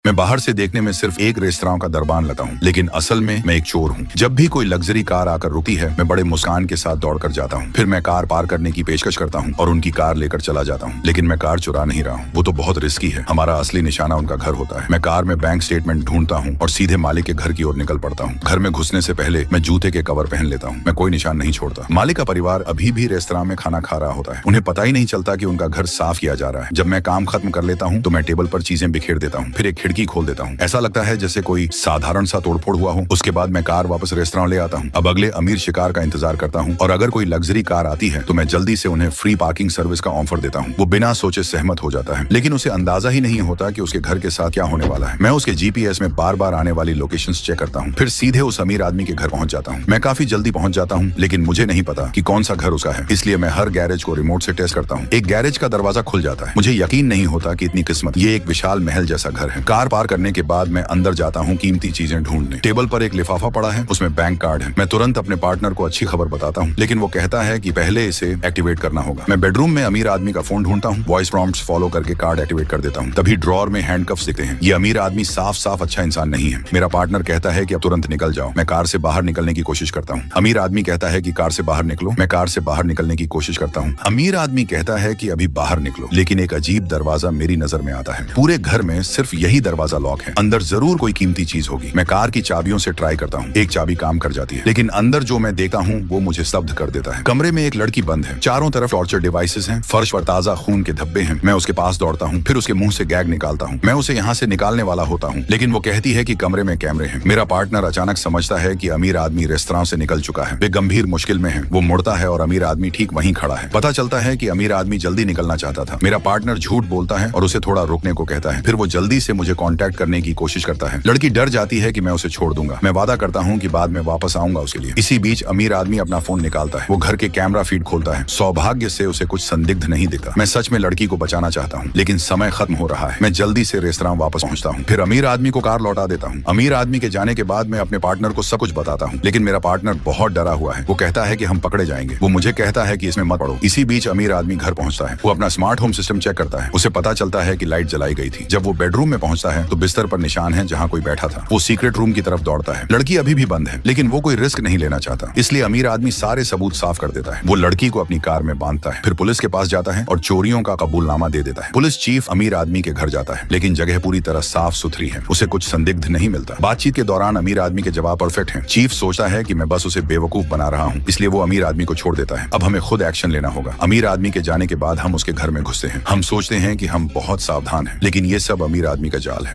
मैं बाहर से देखने में सिर्फ एक रेस्तरां का दरबान लगता हूँ, लेकिन असल में मैं एक चोर हूँ। जब भी कोई लग्जरी कार आकर रुकती है, मैं बड़े मुस्कान के साथ दौड़ कर जाता हूँ। फिर मैं कार पार करने की पेशकश करता हूँ और उनकी कार लेकर चला जाता हूँ। लेकिन मैं कार चुरा नहीं रहा हूँ, वो तो बहुत रिस्की है। हमारा असली निशाना उनका घर होता है। मैं कार में बैंक स्टेटमेंट ढूंढता हूँ और सीधे मालिक के घर की ओर निकल पड़ता हूँ। घर में घुसने से पहले मैं जूते के कवर पहन लेता हूँ। मैं कोई निशान नहीं छोड़ता। मालिक का परिवार अभी भी रेस्तरां में खाना खा रहा होता है। उन्हें पता ही नहीं चलता कि उनका घर साफ किया जा रहा है। जब मैं काम खत्म कर लेता हूँ तो मैं टेबल पर चीजें बिखेर देता हूँ, फिर एक खिड़की खोल देता हूँ। ऐसा लगता है जैसे कोई साधारण सा तोड़फोड़ हुआ हो। उसके बाद मैं कार वापस रेस्तरां ले आता हूँ। अब अगले अमीर शिकार का इंतजार करता हूँ और अगर कोई लग्जरी कार आती है तो मैं जल्दी से उन्हें फ्री पार्किंग सर्विस का ऑफर देता हूँ। वो बिना सोचे सहमत हो जाता है, लेकिन उसे अंदाजा ही नहीं होता कि उसके घर के साथ क्या होने वाला है। मैं उसके जीपीएस में बार बार आने वाली लोकेशंस चेक करता हूँ, फिर सीधे उस अमीर आदमी के घर पहुंच जाता हूँ। मैं काफी जल्दी पहुंच जाता हूँ, लेकिन मुझे नहीं पता कि कौन सा घर उसका है, इसलिए मैं हर गैरेज को रिमोट से टेस्ट करता हूँ। एक गैरेज का दरवाजा खुल जाता है। मुझे यकीन नहीं होता कि इतनी किस्मत। ये एक विशाल महल जैसा घर है। कार पार करने के बाद मैं अंदर जाता हूँ कीमती चीजें ढूंढने। टेबल पर एक लिफाफा पड़ा है, उसमें बैंक कार्ड है। मैं तुरंत अपने पार्टनर को अच्छी खबर बताता हूँ, लेकिन वो कहता है कि पहले इसे एक्टिवेट करना होगा। मैं बेडरूम में अमीर आदमी का फोन ढूंढता हूँ, वॉइस प्रॉम्प्ट्स फॉलो करके कार्ड एक्टिवेट कर देता हूँ। तभी ड्रॉर में हैंडकफ्स दिखते हैं। ये अमीर आदमी साफ साफ अच्छा इंसान नहीं है। मेरा पार्टनर कहता है कि अब तुरंत निकल जाओ। मैं कार से बाहर निकलने की कोशिश करता हूँ। अमीर आदमी कहता है कि कार से बाहर निकलो। मैं कार से बाहर निकलने की कोशिश करता हूँ। अमीर आदमी कहता है कि अभी बाहर निकलो, लेकिन एक अजीब दरवाजा मेरी नजर में आता है। पूरे घर में सिर्फ यही दरवाजा लॉक है। अंदर जरूर कोई कीमती चीज होगी। मैं कार की चाबियों से ट्राई करता हूँ। एक चाबी काम कर जाती है, लेकिन अंदर जो मैं देखता हूँ वो मुझे स्तब्ध कर देता है। कमरे में एक लड़की बंद है। चारों तरफ टॉर्चर डिवाइसेस हैं। फर्श पर ताजा खून के धब्बे हैं। मैं उसके पास दौड़ता हूँ, फिर उसके मुंह से गैग निकालता हूँ। मैं उसे यहाँ से निकालने वाला होता हूँ, लेकिन वो कहती है कि कमरे में कैमरे हैं। मेरा पार्टनर अचानक समझता है कि अमीर आदमी रेस्तरां से निकल चुका है। वे गंभीर मुश्किल में है। वो मुड़ता है और अमीर आदमी ठीक वहीं खड़ा है। पता चलता है कि अमीर आदमी जल्दी निकलना चाहता था। मेरा पार्टनर झूठ बोलता है और उसे थोड़ा रुकने को कहता है। फिर वो जल्दी से मुझे कांटेक्ट करने की कोशिश करता है। लड़की डर जाती है कि मैं उसे छोड़ दूंगा। मैं वादा करता हूँ कि बाद में वापस आऊंगा उसके लिए। इसी बीच अमीर आदमी अपना फोन निकालता है। वो घर के कैमरा फीड खोलता है। सौभाग्य से उसे कुछ संदिग्ध नहीं दिखता। मैं सच में लड़की को बचाना चाहता हूँ, लेकिन समय खत्म हो रहा है। मैं जल्दी से रेस्तरां वापस पहुंचता हूँ, फिर अमीर आदमी को कार लौटा देता हूँ। अमीर आदमी के जाने के बाद मैं अपने पार्टनर को सब कुछ बताता हूँ, लेकिन मेरा पार्टनर बहुत डरा हुआ है। वो कहता है कि हम पकड़े जाएंगे। वो मुझे कहता है कि इसमें मत पड़ो। इसी बीच अमीर आदमी घर पहुंचता है। वो अपना स्मार्ट होम सिस्टम चेक करता है। उसे पता चलता है कि लाइट जलाई गई थी। जब वो बेडरूम में पहुंचता है तो बिस्तर पर निशान है जहाँ कोई बैठा था। वो सीक्रेट रूम की तरफ दौड़ता है। लड़की अभी भी बंद है, लेकिन वो कोई रिस्क नहीं लेना चाहता, इसलिए अमीर आदमी सारे सबूत साफ कर देता है। वो लड़की को अपनी कार में बांधता है, फिर पुलिस के पास जाता है और चोरियों का कबूलनामा दे देता है। पुलिस चीफ अमीर आदमी के घर जाता है, लेकिन जगह पूरी तरह साफ सुथरी है। उसे कुछ संदिग्ध नहीं मिलता। बातचीत के दौरान अमीर आदमी के जवाब परफेक्ट हैं। चीफ सोचता है कि मैं बस उसे बेवकूफ बना रहा हूँ, इसलिए वो अमीर आदमी को छोड़ देता है। अब हमें खुद एक्शन लेना होगा। अमीर आदमी के जाने के बाद हम उसके घर में घुसते हैं। हम सोचते हैं कि हम बहुत सावधान हैं, लेकिन ये सब अमीर आदमी का जाल है।